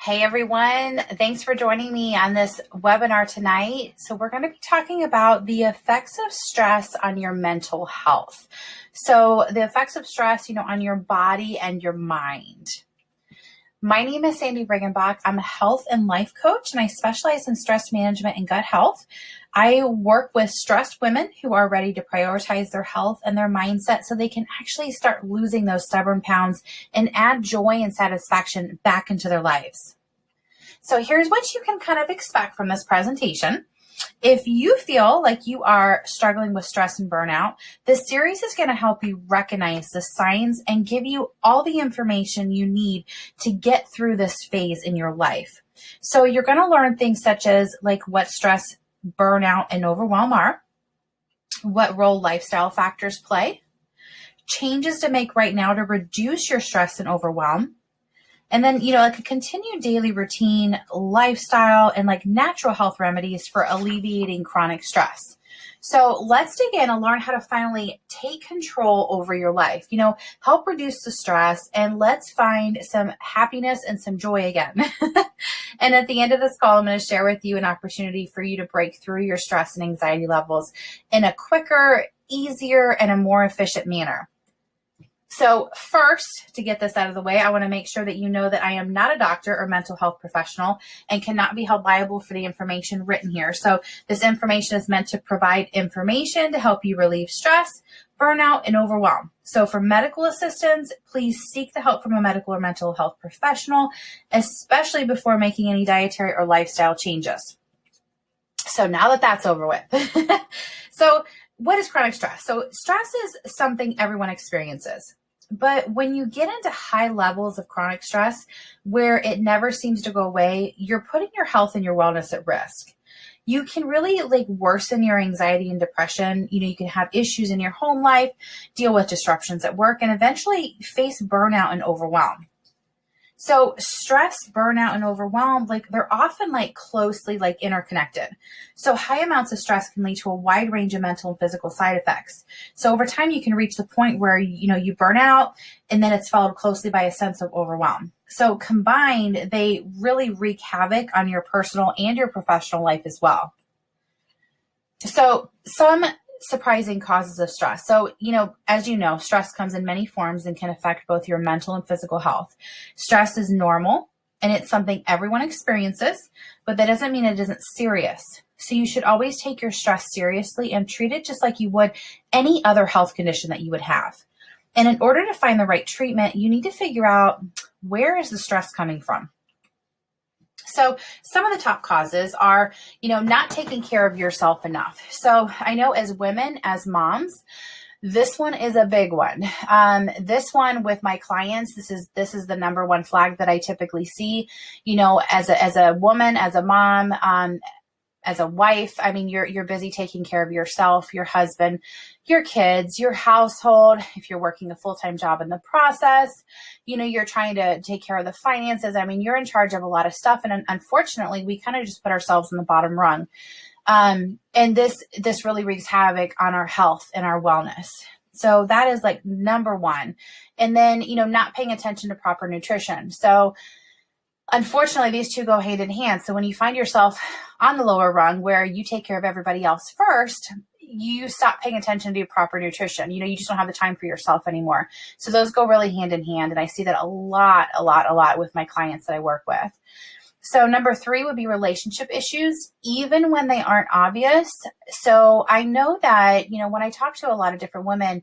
Hey everyone, thanks for joining me on this webinar tonight. So we're going to be talking about the effects of stress on your mental health. So the effects of stress, on your body and your mind. My name is Sandy Riggenbach. I'm a health and life coach, and I specialize in stress management and gut health. I work with stressed women who are ready to prioritize their health and their mindset so they can actually start losing those stubborn pounds and add joy and satisfaction back into their lives. So here's what you can kind of expect from this presentation. If you feel like you are struggling with stress and burnout, this series is going to help you recognize the signs and give you all the information you need to get through this phase in your life. So you're going to learn things such as what stress, burnout, and overwhelm are, what role lifestyle factors play, changes to make right now to reduce your stress and overwhelm, and then, a continued daily routine, lifestyle, and natural health remedies for alleviating chronic stress. So let's dig in and learn how to finally take control over your life, help reduce the stress, and let's find some happiness and some joy again. And at the end of this call, I'm going to share with you an opportunity for you to break through your stress and anxiety levels in a quicker, easier, and a more efficient manner. So first, to get this out of the way, I want to make sure that you know that I am not a doctor or mental health professional and cannot be held liable for the information written here. So this information is meant to provide information to help you relieve stress, burnout, and overwhelm. So for medical assistance, please seek the help from a medical or mental health professional, especially before making any dietary or lifestyle changes. So now that that's over with. So what is chronic stress? So stress is something everyone experiences. But when you get into high levels of chronic stress where it never seems to go away, you're putting your health and your wellness at risk. You can really worsen your anxiety and depression. You can have issues in your home life, deal with disruptions at work, and eventually face burnout and overwhelm. So stress, burnout, and overwhelm, they're often closely interconnected. So high amounts of stress can lead to a wide range of mental and physical side effects. So over time, you can reach the point where, you burn out, and then it's followed closely by a sense of overwhelm. So combined, they really wreak havoc on your personal and your professional life as well. So some surprising causes of stress. So, as you know, stress comes in many forms and can affect both your mental and physical health. Stress is normal and it's something everyone experiences, but that doesn't mean it isn't serious. So you should always take your stress seriously and treat it just like you would any other health condition that you would have. And in order to find the right treatment, you need to figure out, where is the stress coming from? So some of the top causes are, not taking care of yourself enough. So I know as women, as moms, this one is a big one. This one with my clients, this is the number one flag that I typically see, as a woman, as a mom, as a wife. I mean, you're busy taking care of yourself, your husband, your kids, your household. If you're working a full-time job in the process, you're trying to take care of the finances. I mean, you're in charge of a lot of stuff. And unfortunately, we kind of just put ourselves in the bottom rung. And this really wreaks havoc on our health and our wellness. So that is number one. And then, not paying attention to proper nutrition. So unfortunately, these two go hand in hand. So when you find yourself on the lower rung where you take care of everybody else first, you stop paying attention to proper nutrition. You just don't have the time for yourself anymore. So those go really hand in hand. And I see that a lot with my clients that I work with. So number 3 would be relationship issues, even when they aren't obvious. So I know that, when I talk to a lot of different women,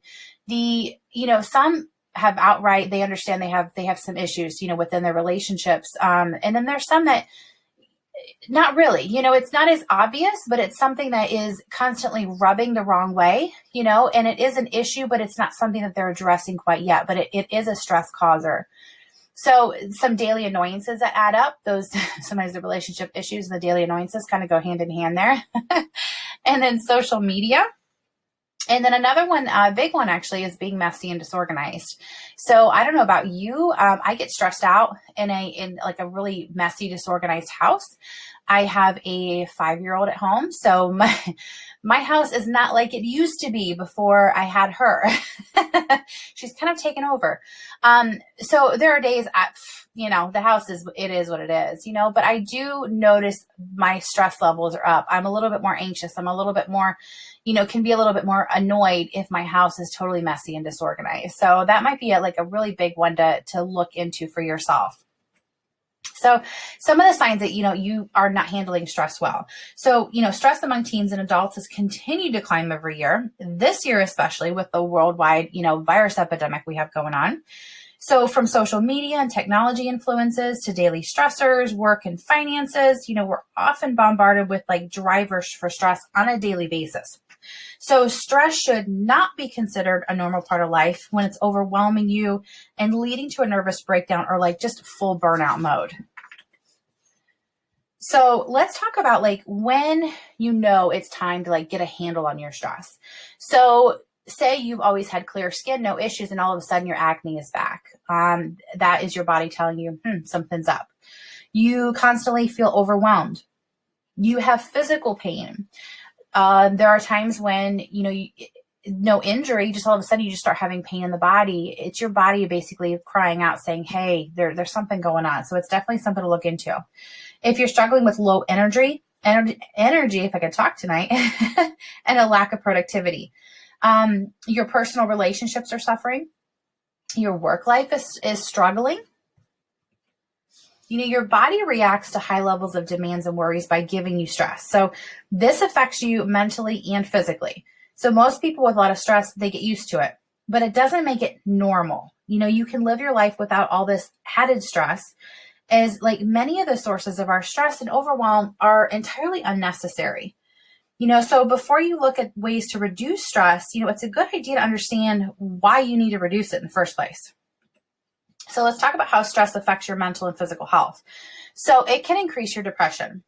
some have outright, they understand they have some issues, within their relationships. And then there's some that not really, it's not as obvious, but it's something that is constantly rubbing the wrong way, and it is an issue, but it's not something that they're addressing quite yet, but it is a stress causer. So some daily annoyances that add up, those sometimes the relationship issues and the daily annoyances kind of go hand in hand there. And then social media. And then another one, big one actually, is being messy and disorganized. So I don't know about you. I get stressed out in a really messy, disorganized house. I have a 5-year-old at home. So my house is not like it used to be before I had her. She's kind of taken over. So there are days the house it is what it is, but I do notice my stress levels are up. I'm a little bit more anxious. I'm a little bit more, can be a little bit more annoyed if my house is totally messy and disorganized. So that might be a really big one to look into for yourself. So some of the signs that, you are not handling stress well. So, stress among teens and adults has continued to climb every year, this year, especially with the worldwide, virus epidemic we have going on. So from social media and technology influences to daily stressors, work and finances, we're often bombarded with drivers for stress on a daily basis. So stress should not be considered a normal part of life when it's overwhelming you and leading to a nervous breakdown or just full burnout mode. So let's talk about when it's time to get a handle on your stress. So say you've always had clear skin, no issues, and all of a sudden your acne is back. That is your body telling you something's up. You constantly feel overwhelmed. You have physical pain. There are times when, no injury, just all of a sudden you just start having pain in the body. It's your body basically crying out saying, hey, there's something going on. So it's definitely something to look into. If you're struggling with low energy, if I could talk tonight, and a lack of productivity, your personal relationships are suffering, your work life is struggling. Your body reacts to high levels of demands and worries by giving you stress. So this affects you mentally and physically. So most people with a lot of stress, they get used to it, but it doesn't make it normal. You can live your life without all this added stress, as many of the sources of our stress and overwhelm are entirely unnecessary. So before you look at ways to reduce stress, it's a good idea to understand why you need to reduce it in the first place. So let's talk about how stress affects your mental and physical health. So it can increase your depression.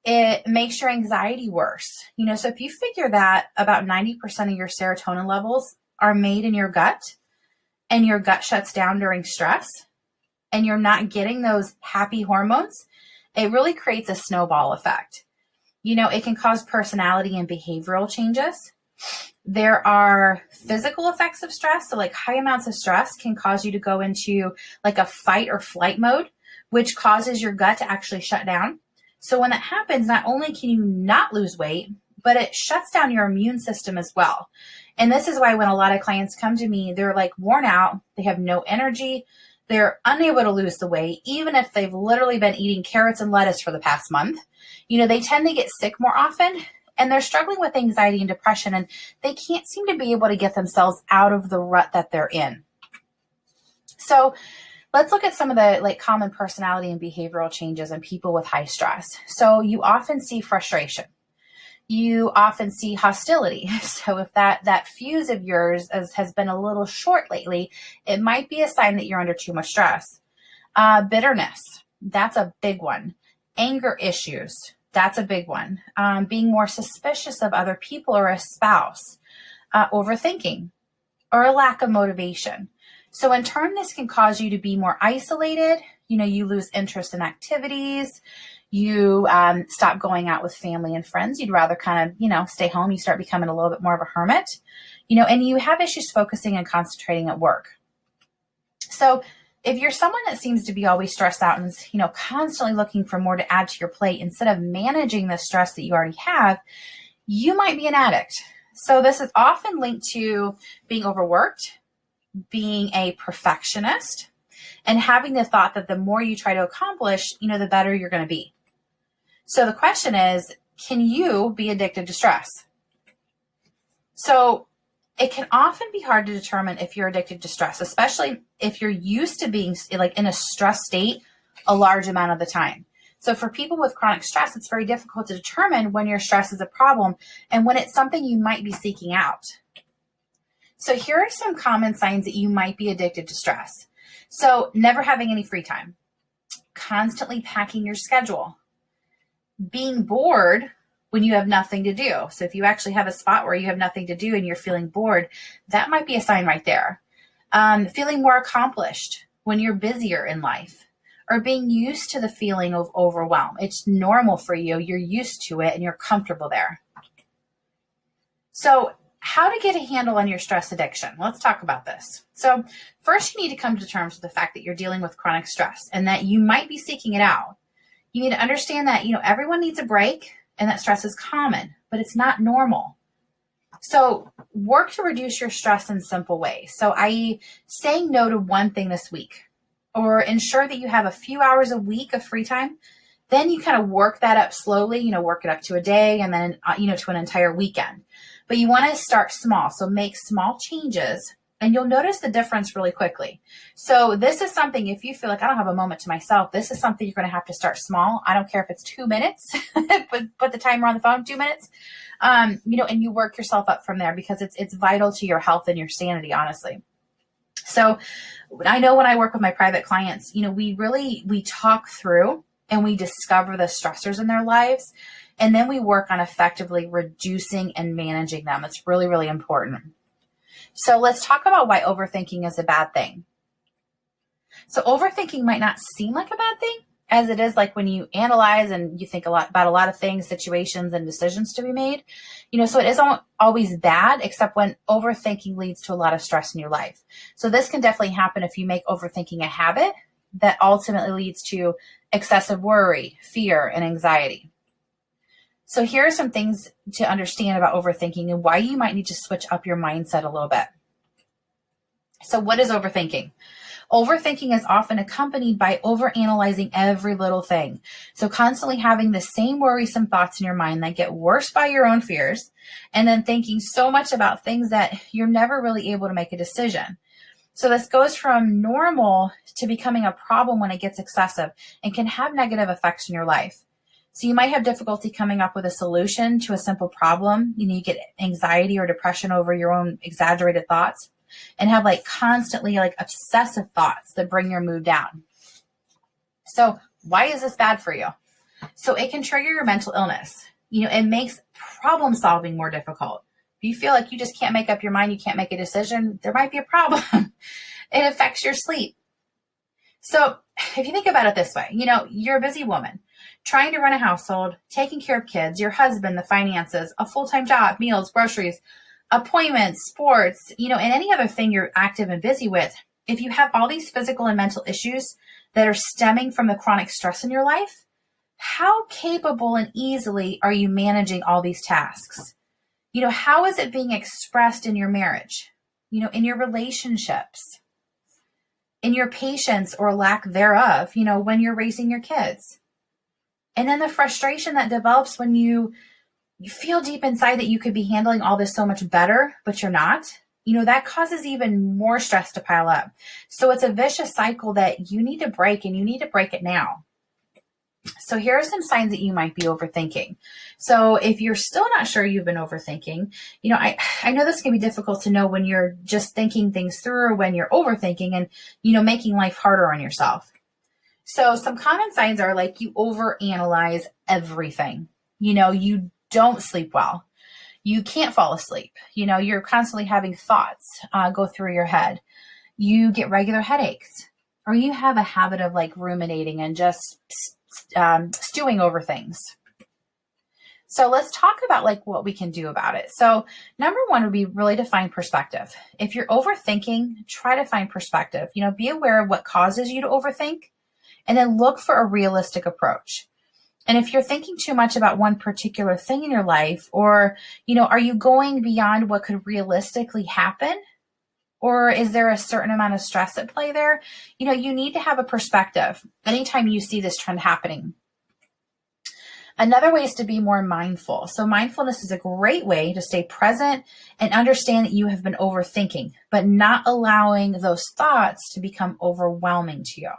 It makes your anxiety worse. So if you figure that about 90% of your serotonin levels are made in your gut, and your gut shuts down during stress, and you're not getting those happy hormones, it really creates a snowball effect. It can cause personality and behavioral changes. There are physical effects of stress. So high amounts of stress can cause you to go into a fight or flight mode, which causes your gut to actually shut down. So when that happens, not only can you not lose weight, but it shuts down your immune system as well. And this is why when a lot of clients come to me, they're worn out, they have no energy, they're unable to lose the weight, even if they've literally been eating carrots and lettuce for the past month. They tend to get sick more often, and they're struggling with anxiety and depression, and they can't seem to be able to get themselves out of the rut that they're in. So let's look at some of the common personality and behavioral changes in people with high stress. So you often see frustration. You often see hostility. So if that fuse of yours has been a little short lately, it might be a sign that you're under too much stress. Bitterness, that's a big one. Anger issues, that's a big one. Being more suspicious of other people or a spouse. Overthinking, or a lack of motivation. So in turn, this can cause you to be more isolated. You lose interest in activities. You stop going out with family and friends. You'd rather kind of, stay home. You start becoming a little bit more of a hermit, and you have issues focusing and concentrating at work. So if you're someone that seems to be always stressed out and is, constantly looking for more to add to your plate instead of managing the stress that you already have, you might be an addict. So this is often linked to being overworked, being a perfectionist, and having the thought that the more you try to accomplish, the better you're going to be. So the question is, can you be addicted to stress? So it can often be hard to determine if you're addicted to stress, especially if you're used to being in a stress state a large amount of the time. So for people with chronic stress, it's very difficult to determine when your stress is a problem and when it's something you might be seeking out. So here are some common signs that you might be addicted to stress. So never having any free time, constantly packing your schedule, being bored when you have nothing to do. So if you actually have a spot where you have nothing to do and you're feeling bored, that might be a sign right there. Feeling more accomplished when you're busier in life, or being used to the feeling of overwhelm. It's normal for you. You're used to it and you're comfortable there. So how to get a handle on your stress addiction. Let's talk about this. So first, you need to come to terms with the fact that you're dealing with chronic stress and that you might be seeking it out. You need to understand that, everyone needs a break and that stress is common, but it's not normal. So work to reduce your stress in simple ways. So i.e. saying no to one thing this week, or ensure that you have a few hours a week of free time. Then you kind of work that up slowly, work it up to a day and then, to an entire weekend. But you want to start small. So make small changes and you'll notice the difference really quickly. So this is something, if you feel like I don't have a moment to myself, this is something you're going to have to start small. I don't care if it's 2 minutes, put the timer on the phone, 2 minutes, and you work yourself up from there because it's vital to your health and your sanity, honestly. So I know when I work with my private clients, we talk through and we discover the stressors in their lives. And then we work on effectively reducing and managing them. It's really, really important. So let's talk about why overthinking is a bad thing. So overthinking might not seem like a bad thing, as it is like when you analyze and you think about a lot of things, situations, and decisions to be made. So it isn't always bad, except when overthinking leads to a lot of stress in your life. So this can definitely happen if you make overthinking a habit that ultimately leads to excessive worry, fear, and anxiety. So here are some things to understand about overthinking and why you might need to switch up your mindset a little bit. So what is overthinking? Overthinking is often accompanied by overanalyzing every little thing. So constantly having the same worrisome thoughts in your mind that get worse by your own fears, and then thinking so much about things that you're never really able to make a decision. So this goes from normal to becoming a problem when it gets excessive and can have negative effects in your life. So you might have difficulty coming up with a solution to a simple problem. You get anxiety or depression over your own exaggerated thoughts and have constantly obsessive thoughts that bring your mood down. So why is this bad for you? So it can trigger your mental illness. It makes problem solving more difficult. If you feel like you just can't make up your mind, you can't make a decision, there might be a problem. It affects your sleep. So if you think about it this way, you're a busy woman trying to run a household, taking care of kids, your husband, the finances, a full-time job, meals, groceries, appointments, sports, and any other thing you're active and busy with. If you have all these physical and mental issues that are stemming from the chronic stress in your life, how capable and easily are you managing all these tasks? How is it being expressed in your marriage, in your relationships, in your patience or lack thereof, when you're raising your kids? And then the frustration that develops when you feel deep inside that you could be handling all this so much better, but you're not, that causes even more stress to pile up. So it's a vicious cycle that you need to break, and you need to break it now. So here are some signs that you might be overthinking. So if you're still not sure you've been overthinking, I know this can be difficult to know when you're just thinking things through or when you're overthinking and, making life harder on yourself. So some common signs are you overanalyze everything. You don't sleep well. You can't fall asleep. You're constantly having thoughts go through your head. You get regular headaches, or you have a habit of ruminating and just stewing over things. So let's talk about what we can do about it. So number one would be really to find perspective. If you're overthinking, try to find perspective. Be aware of what causes you to overthink, and then look for a realistic approach. And if you're thinking too much about one particular thing in your life, or, are you going beyond what could realistically happen? Or is there a certain amount of stress at play there? You need to have a perspective anytime you see this trend happening. Another way is to be more mindful. So mindfulness is a great way to stay present and understand that you have been overthinking, but not allowing those thoughts to become overwhelming to you.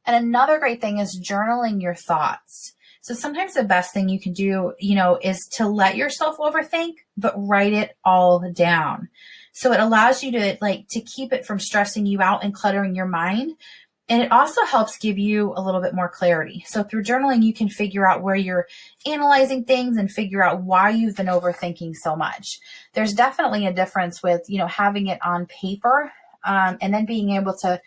And another great thing is journaling your thoughts. So sometimes the best thing you can do, is to let yourself overthink, but write it all down. So it allows you to keep it from stressing you out and cluttering your mind. And it also helps give you a little bit more clarity. So through journaling, you can figure out where you're analyzing things and figure out why you've been overthinking so much. There's definitely a difference with, having it on paper, and then being able to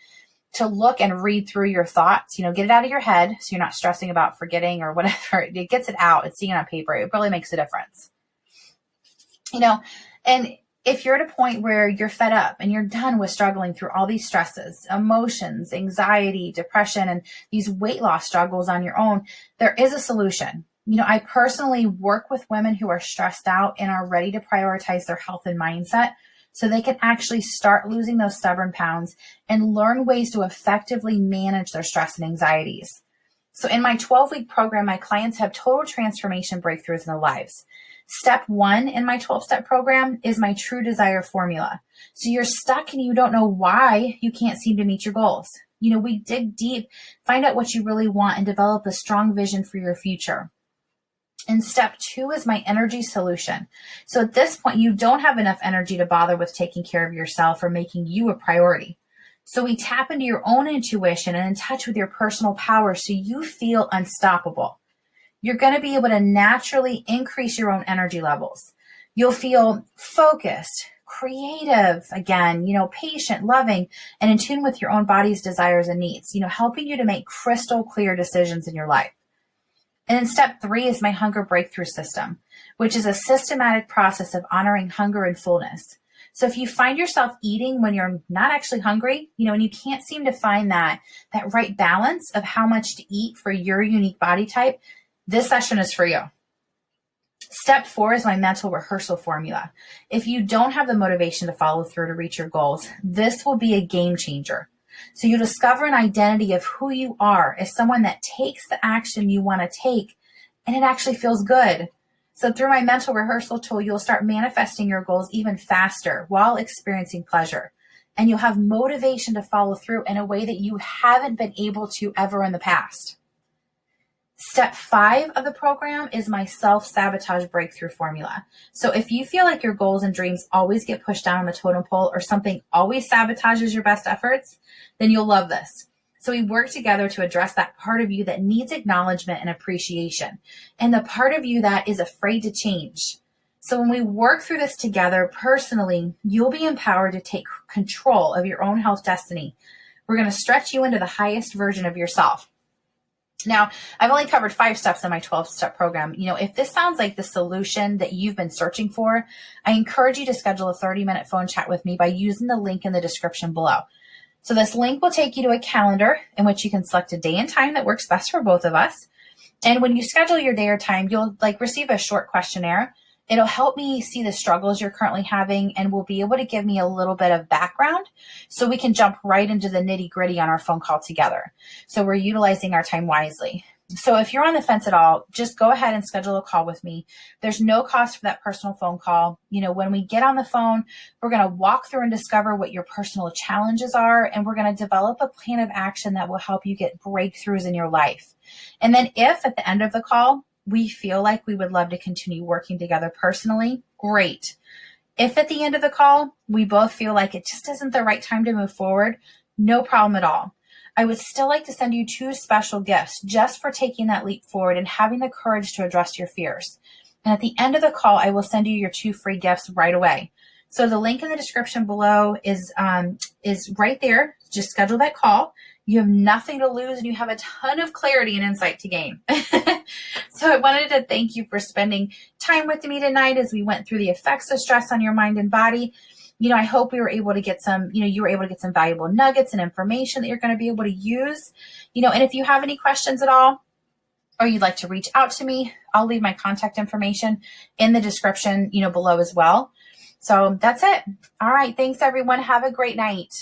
look and read through your thoughts, get it out of your head so you're not stressing about forgetting or whatever. It gets it out. It's seeing it on paper. It really makes a difference. You know, and if you're at a point where you're fed up and you're done with struggling through all these stresses, emotions, anxiety, depression, and these weight loss struggles on your own, there is a solution. I personally work with women who are stressed out and are ready to prioritize their health and mindset so they can actually start losing those stubborn pounds and learn ways to effectively manage their stress and anxieties. So in my 12-week program, my clients have total transformation breakthroughs in their lives. Step 1 in my 12-step program is my true desire formula. So you're stuck and you don't know why you can't seem to meet your goals. We dig deep, find out what you really want, and develop a strong vision for your future. And step 2 is my energy solution. So at this point, you don't have enough energy to bother with taking care of yourself or making you a priority. So we tap into your own intuition and in touch with your personal power so you feel unstoppable. You're going to be able to naturally increase your own energy levels. You'll feel focused, creative, again, patient, loving, and in tune with your own body's desires and needs, helping you to make crystal clear decisions in your life. And then step 3 is my hunger breakthrough system, which is a systematic process of honoring hunger and fullness. So if you find yourself eating when you're not actually hungry, and you can't seem to find that right balance of how much to eat for your unique body type, this session is for you. Step 4 is my mental rehearsal formula. If you don't have the motivation to follow through to reach your goals, this will be a game changer. So you discover an identity of who you are as someone that takes the action you want to take, and it actually feels good. So through my mental rehearsal tool, you'll start manifesting your goals even faster while experiencing pleasure. And you'll have motivation to follow through in a way that you haven't been able to ever in the past. Step 5 of the program is my self-sabotage breakthrough formula. So if you feel like your goals and dreams always get pushed down on the totem pole or something always sabotages your best efforts, then you'll love this. So we work together to address that part of you that needs acknowledgement and appreciation, and the part of you that is afraid to change. So when we work through this together personally, you'll be empowered to take control of your own health destiny. We're going to stretch you into the highest version of yourself. Now, I've only covered 5 steps in my 12-step program. If this sounds like the solution that you've been searching for, I encourage you to schedule a 30-minute phone chat with me by using the link in the description below. So this link will take you to a calendar in which you can select a day and time that works best for both of us. And when you schedule your day or time, you'll receive a short questionnaire. It'll help me see the struggles you're currently having and will be able to give me a little bit of background so we can jump right into the nitty gritty on our phone call together. So we're utilizing our time wisely. So if you're on the fence at all, just go ahead and schedule a call with me. There's no cost for that personal phone call. When we get on the phone, we're going to walk through and discover what your personal challenges are, and we're going to develop a plan of action that will help you get breakthroughs in your life. And then if at the end of the call, we feel like we would love to continue working together personally, great. If at the end of the call, we both feel like it just isn't the right time to move forward, no problem at all. I would still like to send you 2 special gifts just for taking that leap forward and having the courage to address your fears. And at the end of the call, I will send you your 2 free gifts right away. So the link in the description below is right there. Just schedule that call. You have nothing to lose and you have a ton of clarity and insight to gain. So I wanted to thank you for spending time with me tonight as we went through the effects of stress on your mind and body. I hope we were able to get some, you were able to get some valuable nuggets and information that you're going to be able to use, and if you have any questions at all, or you'd like to reach out to me, I'll leave my contact information in the description, below as well. So that's it. All right. Thanks everyone. Have a great night.